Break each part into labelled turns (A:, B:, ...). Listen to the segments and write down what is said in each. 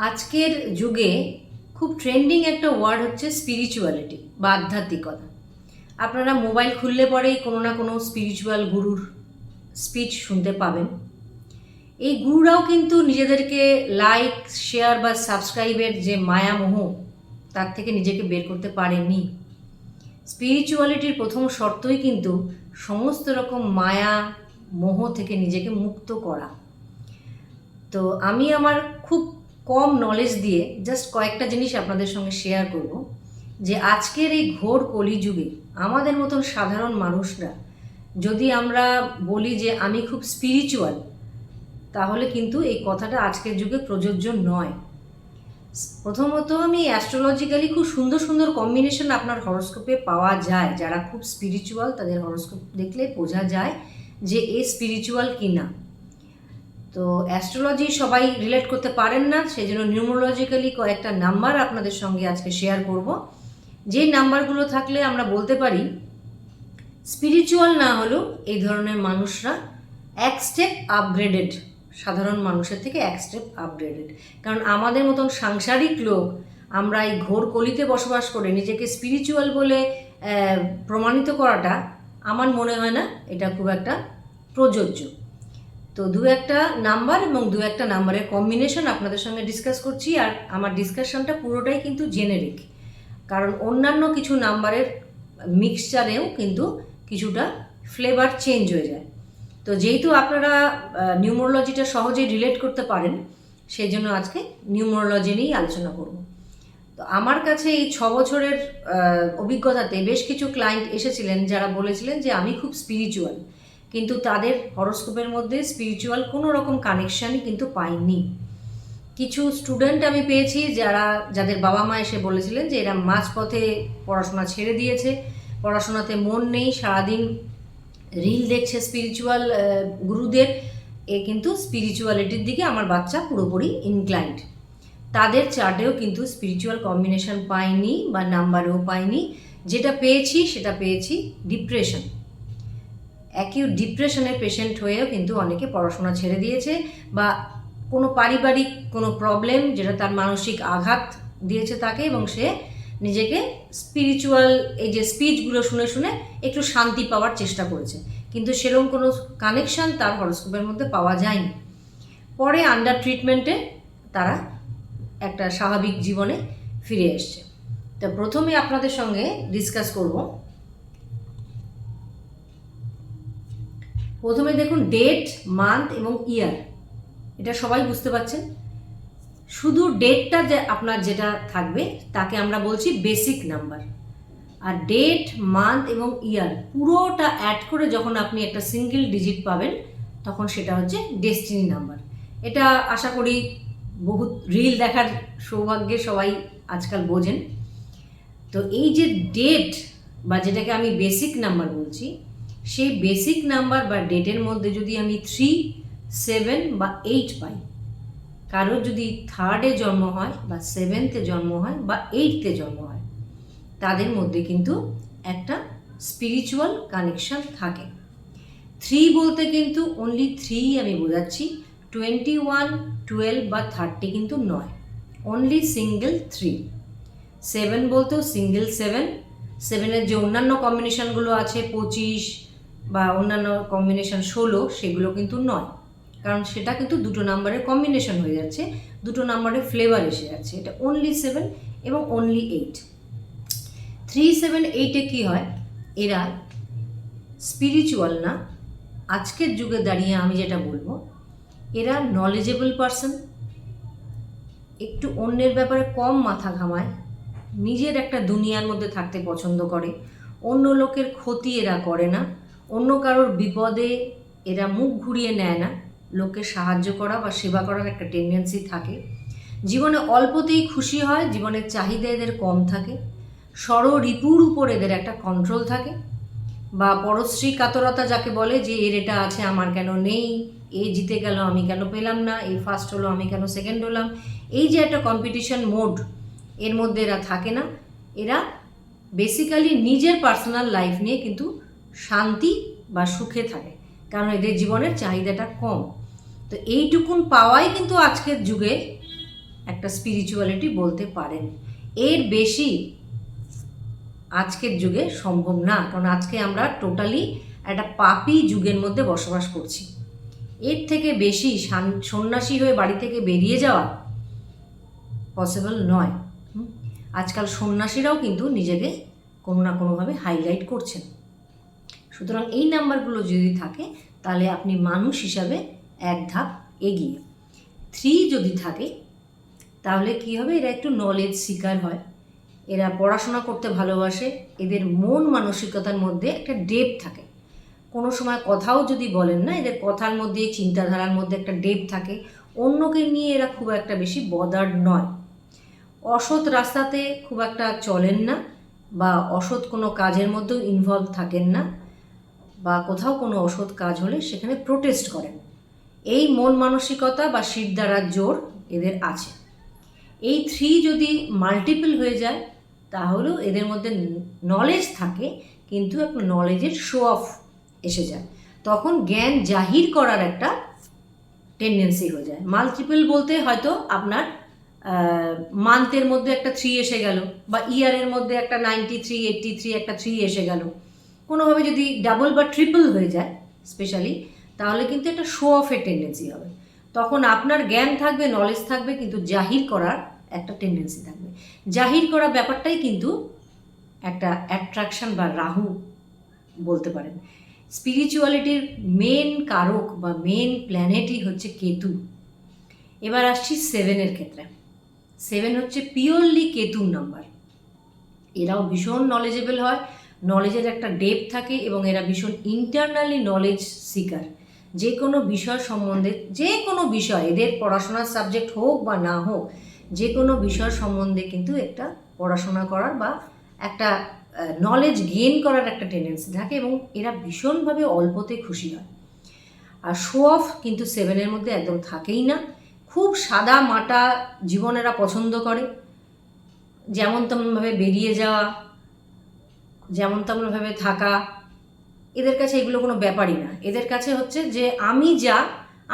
A: আজকের যুগে খুব ট্রেন্ডিং একটা ওয়ার্ড হচ্ছে স্পিরিচুয়ালিটি বা আধ্যাত্মিকতা। আপনারা মোবাইল খুললে পরেই কোনো না কোনো স্পিরিচুয়াল গুরুর স্পিচ শুনতে পাবেন। এই গুরুরাও কিন্তু নিজেদেরকে লাইক, শেয়ার বা সাবস্ক্রাইবের যে মায়ামোহ তার থেকে নিজেকে বের করতে পারেননি। স্পিরিচুয়ালিটির প্রথম শর্তই কিন্তু সমস্ত রকম মায়া মোহ থেকে নিজেকে মুক্ত করা। তো আমি আমার খুব কম নলেজ দিয়ে জাস্ট কয়েকটা জিনিস আপনাদের সঙ্গে শেয়ার করব যে আজকের এই ঘোর কলিযুগে আমাদের মতন সাধারণ মানুষরা যদি আমরা বলি যে আমি খুব স্পিরিচুয়াল, তাহলে কিন্তু এই কথাটা আজকের যুগে প্রযোজ্য নয়। প্রথমত আমি অ্যাস্ট্রোলজিক্যালি খুব সুন্দর সুন্দর কম্বিনেশন আপনার হরোস্কোপে পাওয়া যায়। যারা খুব স্পিরিচুয়াল তাদের হরোস্কোপ দেখলে বোঝা যায় যে এ স্পিরিচুয়াল কি না। তো অ্যাস্ট্রোলজি সবাই রিলেট করতে পারেন না, সেই জন্য নিউমোলজিক্যালি কয়েকটা নাম্বার আপনাদের সঙ্গে আজকে শেয়ার করব, যেই নাম্বারগুলো থাকলে আমরা বলতে পারি স্পিরিচুয়াল না হলেও এই ধরনের মানুষরা এক স্টেপ আপগ্রেডেড, সাধারণ মানুষের থেকে এক স্টেপ আপগ্রেডেড। কারণ আমাদের মতন সাংসারিক লোক আমরা এই ঘোর কলিতে বসবাস করে নিজেকে স্পিরিচুয়াল বলে প্রমাণিত করাটা আমার মনে হয় না এটা খুব একটা প্রযোজ্য। তো দু একটা নাম্বার এবং দু একটা নাম্বারের কম্বিনেশন আপনাদের সঙ্গে ডিসকাস করছি। আর আমার ডিসকাশনটা পুরোটাই কিন্তু জেনেরিক, কারণ অন্যান্য কিছু নাম্বারের মিক্সচারেও কিন্তু কিছুটা ফ্লেভার চেঞ্জ হয়ে যায়। তো যেহেতু আপনারা নিউমোরোলজিটা সহজেই রিলেট করতে পারেন, সেই জন্য আজকে নিউমোরোলজি নিয়েই আলোচনা করব। তো আমার কাছে এই 6 বছরের অভিজ্ঞতাতে বেশ কিছু ক্লায়েন্ট এসেছিলেন যারা বলেছিলেন যে আমি খুব স্পিরিচুয়াল, কিন্তু তাদের হরোস্কোপের মধ্যে স্পিরিচুয়াল কোনো রকম কানেকশানই কিন্তু পাইনি। কিছু স্টুডেন্ট আমি পেয়েছি যাদের বাবা মা এসে বলেছিলেন যে এরা মাঝপথে পড়াশোনা ছেড়ে দিয়েছে, পড়াশোনাতে মন নেই, সারাদিন রিল দেখছে স্পিরিচুয়াল গুরুদের, কিন্তু স্পিরিচুয়ালিটির দিকে আমার বাচ্চা পুরোপুরি ইনক্লাইন্ড। তাদের চার্টেও কিন্তু স্পিরিচুয়াল কম্বিনেশন পাইনি বা নাম্বারেও পাইনি। যেটা পেয়েছি সেটা পেয়েছি ডিপ্রেশন। অ্যাকিউট ডিপ্রেশনের পেশেন্ট হয়েও কিন্তু অনেকে পড়াশোনা ছেড়ে দিয়েছে, বা কোনো পারিবারিক কোনো প্রবলেম যেটা তার মানসিক আঘাত দিয়েছে তাকে, এবং সে নিজেকে স্পিরিচুয়াল এই যে স্পিচগুলো শুনে শুনে একটু শান্তি পাওয়ার চেষ্টা করেছে, কিন্তু সেরকম কোনো কানেকশান তার হরোস্কোপের মধ্যে পাওয়া যায়নি। পরে আন্ডার ট্রিটমেন্টে তারা একটা স্বাভাবিক জীবনে ফিরে এসছে। তো প্রথমে আপনাদের সঙ্গে ডিসকাস করব, প্রথমে দেখুন ডেট, মান্থ এবং ইয়ার। এটা সবাই বুঝতে পারছেন। শুধু ডেটটা যে আপনার যেটা থাকবে তাকে আমরা বলছি বেসিক নাম্বার, আর ডেট, মান্থ এবং ইয়ার পুরোটা অ্যাড করে যখন আপনি একটা সিঙ্গেল ডিজিট পাবেন তখন সেটা হচ্ছে ডেস্টিনি নাম্বার। এটা আশা করি বহুত রিল দেখার সৌভাগ্যে সবাই আজকাল বোঝেন। তো এই যে ডেট বা যেটাকে আমি বেসিক নাম্বার বলছি, সেই বেসিক নাম্বার বা ডেটের মধ্যে যদি আমি 3, 7 বা 8 পাই, কারোর যদি 3rd-এ জন্ম হয় বা 7th-এ জন্ম হয় বা 8th-এ জন্ম হয়, তাদের মধ্যে কিন্তু একটা স্পিরিচুয়াল কানেকশান থাকে। 3 বলতে কিন্তু অনলি 3 আমি বোঝাচ্ছি, 21, 12 বা 30 কিন্তু নয়, অনলি সিঙ্গেল 3। 7 বলতেও সিঙ্গেল 7, 7-এর যে অন্যান্য কম্বিনেশানগুলো আছে 25 বা অন্যান্য কম্বিনেশান 16, সেগুলো কিন্তু নয়, কারণ সেটা কিন্তু দুটো নাম্বারের কম্বিনেশন হয়ে যাচ্ছে, দুটো নাম্বারের ফ্লেভার এসে যাচ্ছে। এটা অনলি 7 এবং অনলি 8। 3, 7, 8-এ কী হয়, এরা স্পিরিচুয়াল না। আজকের যুগে দাঁড়িয়ে আমি যেটা বলবো, এরা নলেজেবল পারসন, একটু অন্যের ব্যাপারে কম মাথা ঘামায়, নিজের একটা দুনিয়ার মধ্যে থাকতে পছন্দ করে, অন্য লোকের ক্ষতি এরা করে না, অন্য কারোর বিপদে এরা মুখ ঘুরিয়ে নেয় না, লোকের সাহায্য করা বা সেবা করার একটা টেন্ডেন্সি থাকে। জীবনে অল্পতেই খুশি হয়, জীবনের চাহিদা এদের কম থাকে, ষড়রিপুর উপর এদের একটা কন্ট্রোল থাকে, বা পরশ্রী কাতরতা যাকে বলে, যে এর এটা আছে আমার কেন নেই, এ জিতে গেল আমি কেন পেলাম না, এ ফার্স্ট হলো আমি কেন সেকেন্ড হলাম, এই যে একটা কম্পিটিশন মোড, এর মধ্যে এরা থাকে না। এরা বেসিক্যালি নিজের পার্সোনাল লাইফ নিয়ে কিন্তু শান্তি বা সুখে থাকে, কারণ এদের জীবনের চাহিদাটা কম। তো এইটুকুন পাওয়াই কিন্তু আজকের যুগে একটা স্পিরিচুয়ালিটি বলতে পারেন। এর বেশি আজকের যুগে সম্ভব না, কারণ আজকে আমরা টোটালি একটা পাপী যুগের মধ্যে বসবাস করছি। এর থেকে বেশি সন্ন্যাসী হয়ে বাড়ি থেকে বেরিয়ে যাওয়া পসিবল নয়। আজকাল সন্ন্যাসীরাও কিন্তু নিজেকে কোনো না কোনোভাবে হাইলাইট করছেন। সুতরাং এই নাম্বারগুলো যদি থাকে তাহলে আপনি মানুষ হিসাবে এক ধাপ এগিয়ে। 3 যদি থাকে তাহলে কি হবে, এরা একটু নলেজ সিকার হয়, এরা পড়াশোনা করতে ভালোবাসে, এদের মন মানসিকতার মধ্যে একটা ডেপ থাকে। কোনো সময় কথাও যদি বলেন না, এদের কথার মধ্যে চিন্তাধারার মধ্যে একটা ডেপ থাকে। অন্যকে নিয়ে এরা খুব একটা বেশি বদার্ড নয়। অসৎ রাস্তাতে খুব একটা চলেন না, বা অসৎ কোনো কাজের মধ্যেও ইনভলভ থাকেন না, বা কোথাও কোনো অসৎ কাজ হলে সেখানে প্রোটেস্ট করেন। এই মন মানসিকতা বা শিরদাঁড়ার জোর এদের আছে। এই 3 যদি মাল্টিপল হয়ে যায় তাহলেও এদের মধ্যে নলেজ থাকে, কিন্তু একটা নলেজের শো অফ এসে যায়, তখন জ্ঞান জাহির করার একটা টেন্ডেন্সি হয়ে যায়। মাল্টিপল বলতে হয়তো আপনার মান্থের মধ্যে একটা 3 এসে গেল, বা ইয়ারের মধ্যে একটা 93, 83 একটা 3 এসে গেল। কোনোভাবে যদি ডাবল বা ট্রিপল হয়ে যায় স্পেশালি, তাহলে কিন্তু একটা শো অফের টেন্ডেন্সি হবে। তখন আপনার জ্ঞান থাকবে, নলেজ থাকবে, কিন্তু জাহির করার একটা টেন্ডেন্সি থাকবে। জাহির করা ব্যাপারটাই কিন্তু একটা অ্যাট্রাকশন বা রাহু বলতে পারেন। স্পিরিচুয়ালিটির মেন কারক বা মেন প্ল্যানেটই হচ্ছে কেতু। এবার আসছি 7-এর ক্ষেত্রে। 7 হচ্ছে পিওরলি কেতুর নাম্বার। এরাও ভীষণ নলেজেবল হয়, নলেজের একটা ডেপ থাকে, এবং এরা ভীষণ ইন্টারনালি নলেজ সিকার। যে কোনো বিষয় সম্বন্ধে, যে কোনো বিষয়, এদের পড়াশোনার সাবজেক্ট হোক বা না হোক, যে কোনো বিষয় সম্বন্ধে কিন্তু একটা পড়াশোনা করার বা একটা নলেজ গেইন করার একটা টেন্ডেন্সি থাকে, এবং এরা ভীষণভাবে অল্পতে খুশি হয়। আর শো অফ কিন্তু 7-এর মধ্যে একদম থাকেই না। খুব সাদা মাটা জীবন এরা পছন্দ করে, যেমন তেমনভাবে বেরিয়ে যাওয়া, যেমন তেমনভাবে থাকা, এদের কাছে এগুলো কোনো ব্যাপারই না। এদের কাছে হচ্ছে যে আমি যা,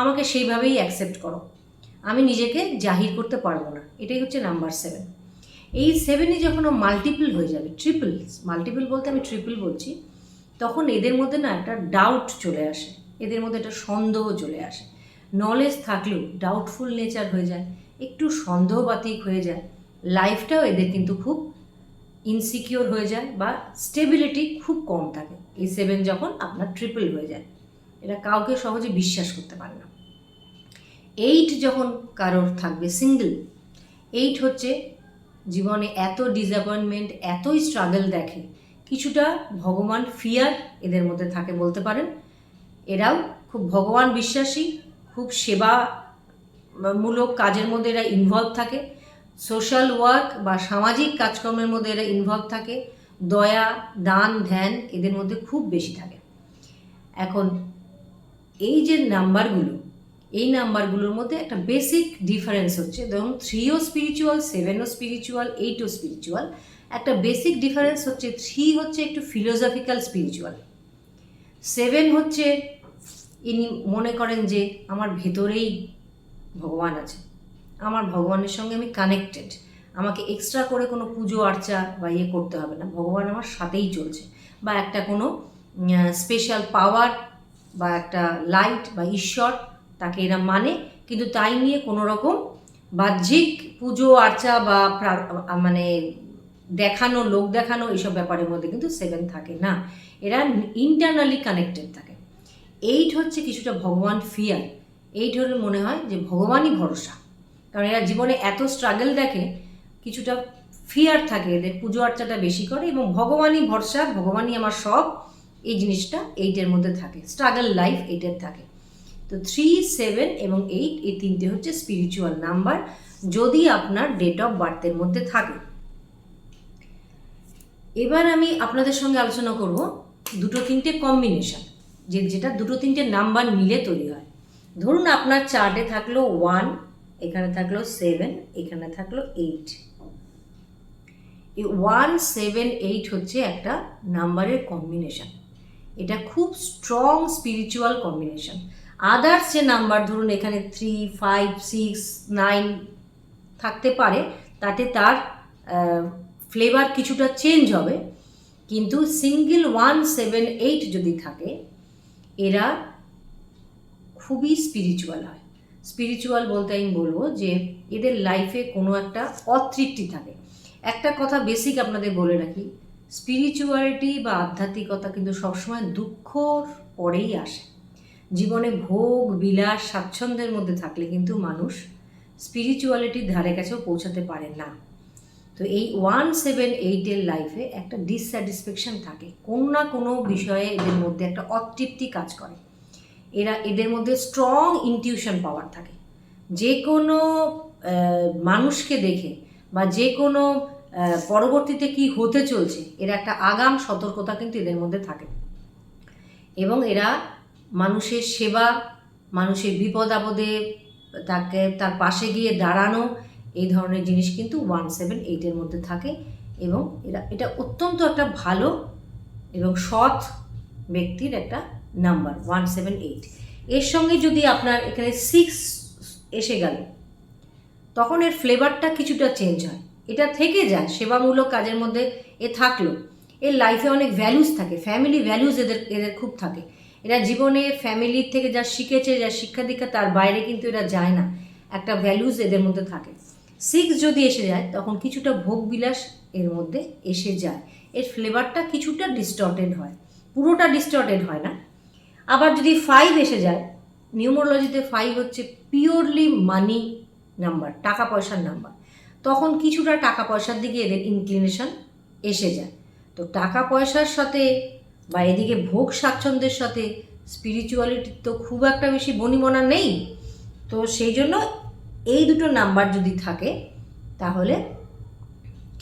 A: আমাকে সেইভাবেই অ্যাকসেপ্ট করো, আমি নিজেকে জাহির করতে পারবো না। এটাই হচ্ছে নাম্বার 7। এই 7ই যখন মাল্টিপল হয়ে যাবে, ট্রিপল, মাল্টিপল বলতে আমি ট্রিপল বলছি, তখন এদের মধ্যে না একটা ডাউট চলে আসে, এদের মধ্যে একটা সন্দেহ চলে আসে। নলেজ থাকলেও ডাউটফুল নেচার হয়ে যায়, একটু সন্দেহবাতিক হয়ে যায়। লাইফটাও এদের কিন্তু খুব ইনসিকিওর হয়ে যায়, বা স্টেবিলিটি খুব কম থাকে এই 7 যখন আপনার ট্রিপল হয়ে যায়। এটা কাউকে সহজে বিশ্বাস করতে পারে না। 8 যখন কারোর থাকবে সিঙ্গেল, 8 হচ্ছে জীবনে এত ডিসঅ্যাপয়েন্টমেন্ট, এতই স্ট্রাগল দেখে, কিছুটা ভগবান ফিয়ার এদের মধ্যে থাকে বলতে পারেন। এরাও খুব ভগবান বিশ্বাসী, খুব সেবামূলক কাজের মধ্যে এরা ইনভলভ থাকে, সোশ্যাল ওয়ার্ক বা সামাজিক কাজকর্মের মধ্যে এরা ইনভলভ থাকে, দয়া, দান, ধ্যান এদের মধ্যে খুব বেশি থাকে। এখন এই যে নাম্বারগুলো, এই নাম্বারগুলোর মধ্যে একটা বেসিক ডিফারেন্স হচ্ছে, ধরুন 3ও স্পিরিচুয়াল, 7ও স্পিরিচুয়াল, 8ও স্পিরিচুয়াল। একটা বেসিক ডিফারেন্স হচ্ছে 3 হচ্ছে একটু ফিলোসফিক্যাল স্পিরিচুয়াল, 7 হচ্ছে ইনি মনে করেন যে আমার ভেতরেই ভগবান আছে, আমার ভগবানের সঙ্গে আমি কানেক্টেড, আমাকে এক্সট্রা করে কোনো পুজো আর্চা বা ইয়ে করতে হবে না, ভগবান আমার সাথেই চলছে, বা একটা কোনো স্পেশাল পাওয়ার বা একটা লাইট বা ঈশ্বর তাকে এরা মানে, কিন্তু তাই নিয়ে কোনো রকম বাহ্যিক পুজো আর্চা বা মানে দেখানো, লোক দেখানো এইসব ব্যাপারের মধ্যে কিন্তু 7 থাকে না। এরা ইন্টারনালি কানেক্টেড থাকে। 8 হচ্ছে কিছুটা ভগবান ফিয়ার। 8 হলে মনে হয় যে ভগবানই ভরসা, কারণ এরা জীবনে এত স্ট্রাগল দেখে, কিছুটা ফিয়ার থাকে এদের, পুজো আর্চাটা বেশি করে, এবং ভগবানই ভরসা, ভগবানই আমার সব, এই জিনিসটা 8-এর মধ্যে থাকে, স্ট্রাগল লাইফ 8-এর থাকে। তো 3, 7 এবং 8 এই 3টে হচ্ছে স্পিরিচুয়াল নাম্বার, যদি আপনার ডেট অফ বার্থের মধ্যে থাকে। এবার আমি আপনাদের সঙ্গে আলোচনা করব 2-3টে কম্বিনেশন, যেটা 2-3টে নাম্বার মিলে তৈরি হয়। ধরুন আপনার চার্টে থাকলো 1, এখানে থাকলো 7, এখানে থাকলো 8। এই 1, 7, 8 হচ্ছে একটা নাম্বারের কম্বিনেশন। এটা খুব স্ট্রং স্পিরিচুয়াল কম্বিনেশন। আদার্স যে নাম্বার, ধরুন এখানে 3, 5, 6, 9 থাকতে পারে, তাতে তার ফ্লেভার কিছুটা চেঞ্জ হবে। কিন্তু সিঙ্গেল 178 যদি থাকে, এরা খুবই স্পিরিচুয়াল হয়। স্পিরিচুয়াল বলতে আমি বলবো যে এদের লাইফে কোনো একটা অতৃপ্তি থাকে। একটা কথা বেসিক আপনাদের বলে রাখি, স্পিরিচুয়ালিটি বা আধ্যাত্মিকতা কিন্তু সবসময় দুঃখর পরেই আসে। জীবনে ভোগ বিলাস স্বাচ্ছন্দ্যের মধ্যে থাকলে কিন্তু মানুষ স্পিরিচুয়ালিটির ধারে কাছেও পৌঁছাতে পারে না। তো এই 178-এর লাইফে একটা ডিসস্যাটিসফ্যাকশন থাকে, কোনো না কোনো বিষয়ে এদের মধ্যে একটা অতৃপ্তি কাজ করে। এদের মধ্যে স্ট্রং ইনটিউশন পাওয়ার থাকে। যে কোনো মানুষকে দেখে বা যে কোনো পরবর্তীতে কি হতে চলছে, এরা একটা আগাম সতর্কতা কিন্তু এদের মধ্যে থাকে। এবং এরা মানুষের সেবা, মানুষের বিপদ আপদে তার পাশে গিয়ে দাঁড়ানো, এই ধরনের জিনিস কিন্তু 178-এর মধ্যে থাকে। এবং এটা অত্যন্ত একটা ভালো এবং সৎ ব্যক্তির একটা নাম্বার 178। এর সঙ্গে যদি আপনার এখানে 6 এসে গেল, তখন এর ফ্লেভারটা কিছুটা চেঞ্জ হয়। এটা থেকে যায় সেবামূলক কাজের মধ্যে এ থাকলো, এর লাইফে অনেক ভ্যালুস থাকে, ফ্যামিলি ভ্যালুস এদের খুব থাকে। এরা জীবনে ফ্যামিলির থেকে যা শিখেছে, যা শিক্ষা দীক্ষা, তার বাইরে কিন্তু এরা যায় না, একটা ভ্যালুস এদের মধ্যে থাকে। 6 যদি এসে যায়, তখন কিছুটা ভোগবিলাস এর মধ্যে এসে যায়, এর ফ্লেভারটা কিছুটা ডিস্টর্টেড হয়, পুরোটা ডিস্টর্টেড হয় না। আবার যদি 5 এসে যায়, নিউমোরোলজিতে 5 হচ্ছে পিওরলি মানি নাম্বার, টাকা পয়সার নাম্বার, তখন কিছুটা টাকা পয়সার দিকে এদের ইনক্লিনেশন এসে যায়। তো টাকা পয়সার সাথে বা এদিকে ভোগ স্বাচ্ছন্দ্যের সাথে স্পিরিচুয়ালিটির তো খুব একটা বেশি বনিবনা নেই। তো সেই জন্য এই দুটো নাম্বার যদি থাকে, তাহলে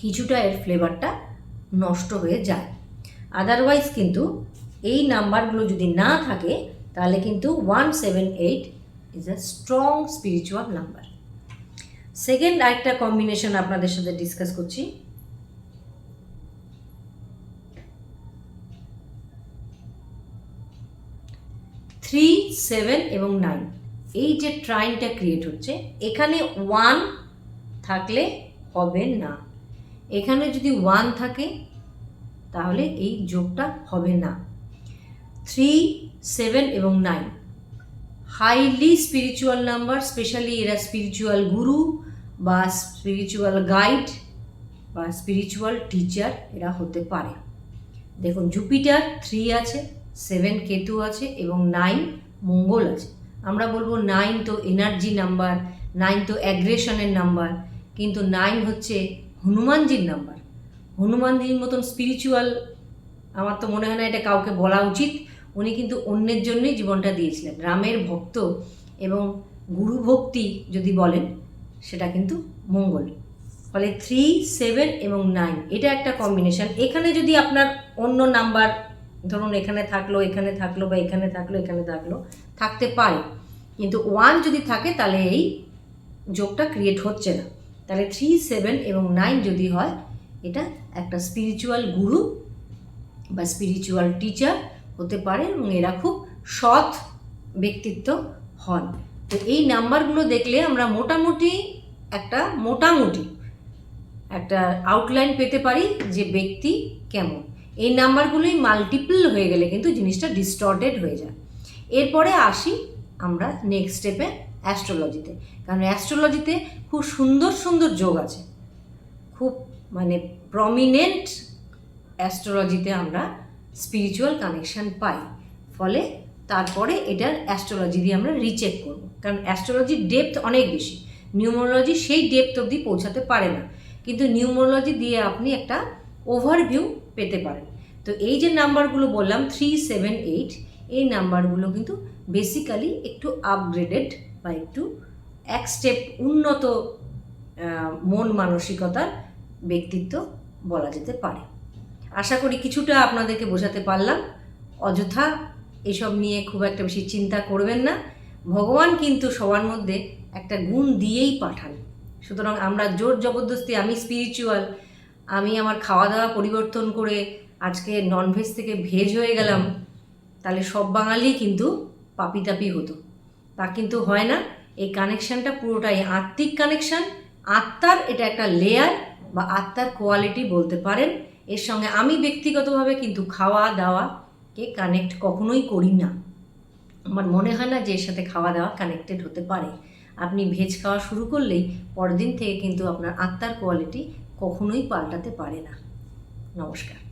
A: কিছুটা এর ফ্লেভারটা নষ্ট হয়ে যায়। আদারওয়াইজ কিন্তু এই নাম্বারগুলো যদি না থাকে, তাহলে কিন্তু 178 is a strong spiritual number. Second আরেকটা কম্বিনেশন আপনাদের সাথে ডিসকাস করছি। 3, 7 এবং 9, এই যে ট্রাইনটা ক্রিয়েট হচ্ছে, এখানে 1 থাকলে হবে না। এখানে যদি 1 থাকে, তাহলে এই যোগটা হবে না। 3, 7 এবং 9 হাইলি স্পিরিচুয়াল নাম্বার, স্পেশালি এরা স্পিরিচুয়াল গুরু বা স্পিরিচুয়াল গাইড বা স্পিরিচুয়াল টিচার এরা হতে পারে। দেখুন, জুপিটার 3 আছে, 7 কেতু আছে এবং 9 মঙ্গল আছে। আমরা বলবো 9 তো এনার্জি নাম্বার, 9 তো অ্যাগ্রেশনের নাম্বার, কিন্তু 9 হচ্ছে হনুমানজির নাম্বার। হনুমানজির মতন স্পিরিচুয়াল আমার তো মনে হয় না এটা কাউকে বলা উচিত। উনি কিন্তু অন্যের জন্যই জীবনটা দিয়েছিলেন, রামের ভক্ত, এবং গুরু ভক্তি যদি বলেন, সেটা কিন্তু মঙ্গল। ফলে 3, 7 এবং 9 এটা একটা কম্বিনেশন। এখানে যদি আপনার অন্য নাম্বার, ধরুন এখানে থাকলো, এখানে থাকলো, বা এখানে থাকলো, এখানে থাকলো, থাকতে পারে, কিন্তু 1 যদি থাকে, তাহলে এই যোগটা ক্রিয়েট হচ্ছে না। তাহলে 3, 7 এবং 9 যদি হয়, এটা একটা স্পিরিচুয়াল গুরু বা স্পিরিচুয়াল টিচার হতে পারে, এবং এরা খুব সৎ ব্যক্তিত্ব হন। তো এই নাম্বারগুলো দেখলে আমরা মোটামুটি একটা আউটলাইন পেতে পারি যে ব্যক্তি কেমন। এই নাম্বারগুলোই মাল্টিপল হয়ে গেলে কিন্তু জিনিসটা ডিস্টর্টেড হয়ে যায়। এরপরে আসি আমরা নেক্সট স্টেপে, অ্যাস্ট্রোলজিতে। কারণ অ্যাস্ট্রোলজিতে খুব সুন্দর সুন্দর যোগ আছে, খুব মানে প্রমিনেন্ট অ্যাস্ট্রোলজিতে আমরা স্পিরিচুয়াল কানেকশান পাই। ফলে তারপরে এটার অ্যাস্ট্রোলজি দিয়ে আমরা রিচেক করব, কারণ অ্যাস্ট্রোলজির ডেপথ অনেক বেশি, নিউমোরোলজি সেই ডেপথ অবধি পৌঁছাতে পারে না, কিন্তু নিউমোরোলজি দিয়ে আপনি একটা ওভারভিউ পেতে পারেন। তো এই যে নাম্বারগুলো বললাম 3, 7, 8, এই নাম্বারগুলো কিন্তু বেসিক্যালি একটু আপগ্রেডেড বা একটু এক স্টেপ উন্নত মন মানসিকতার ব্যক্তিত্ব বলা যেতে পারে। আশা করি কিছুটা আপনাদেরকে বোঝাতে পারলাম। অযথা এসব নিয়ে খুব একটা বেশি চিন্তা করবেন না, ভগবান কিন্তু সবার মধ্যে একটা গুণ দিয়েই পাঠান। সুতরাং আমরা জোর জবরদস্তি আমি স্পিরিচুয়াল, আমি আমার খাওয়া দাওয়া পরিবর্তন করে আজকে ননভেজ থেকে ভেজ হয়ে গেলাম, তাহলে সব বাঙালি কিন্তু পাপি তাপি হতো, তা কিন্তু হয় না। এই কানেকশানটা পুরোটাই আত্মিক কানেকশান আত্মার এটা একটা লেয়ার বা আত্মার কোয়ালিটি বলতে পারেন। এর সঙ্গে আমি ব্যক্তিগতভাবে কিন্তু খাওয়া দাওয়াকে কানেক্ট কখনোই করি না। আমার মনে হয় না যে এর সাথে খাওয়া দাওয়া কানেক্টেড হতে পারে। আপনি ভেজ খাওয়া শুরু করলেই পরের দিন থেকে কিন্তু আপনার আত্মার কোয়ালিটি কখনোই পাল্টাতে পারে না। নমস্কার।